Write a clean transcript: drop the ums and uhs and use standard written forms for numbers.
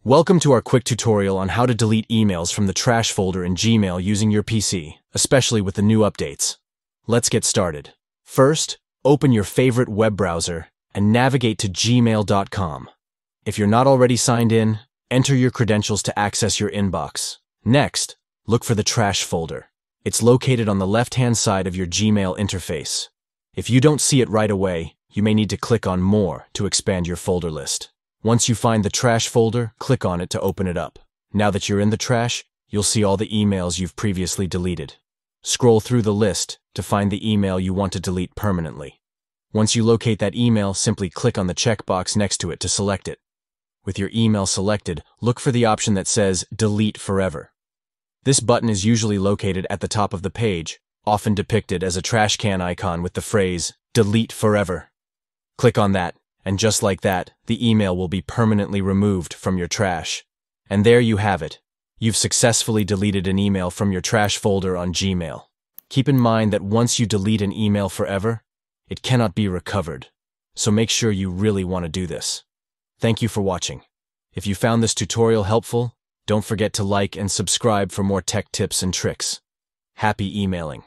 Welcome to our quick tutorial on how to delete emails from the trash folder in Gmail using your PC, especially with the new updates. Let's get started. First, open your favorite web browser and navigate to gmail.com. If you're not already signed in, enter your credentials to access your inbox. Next, look for the trash folder. It's located on the left-hand side of your Gmail interface. If you don't see it right away, you may need to click on More to expand your folder list. Once you find the trash folder, click on it to open it up. Now that you're in the trash, you'll see all the emails you've previously deleted. Scroll through the list to find the email you want to delete permanently. Once you locate that email, simply click on the checkbox next to it to select it. With your email selected, look for the option that says Delete Forever. This button is usually located at the top of the page, often depicted as a trash can icon with the phrase, Delete Forever. Click on that, and just like that, the email will be permanently removed from your trash. And there you have it. You've successfully deleted an email from your trash folder on Gmail. Keep in mind that once you delete an email forever, it cannot be recovered. So make sure you really want to do this. Thank you for watching. If you found this tutorial helpful, don't forget to like and subscribe for more tech tips and tricks. Happy emailing!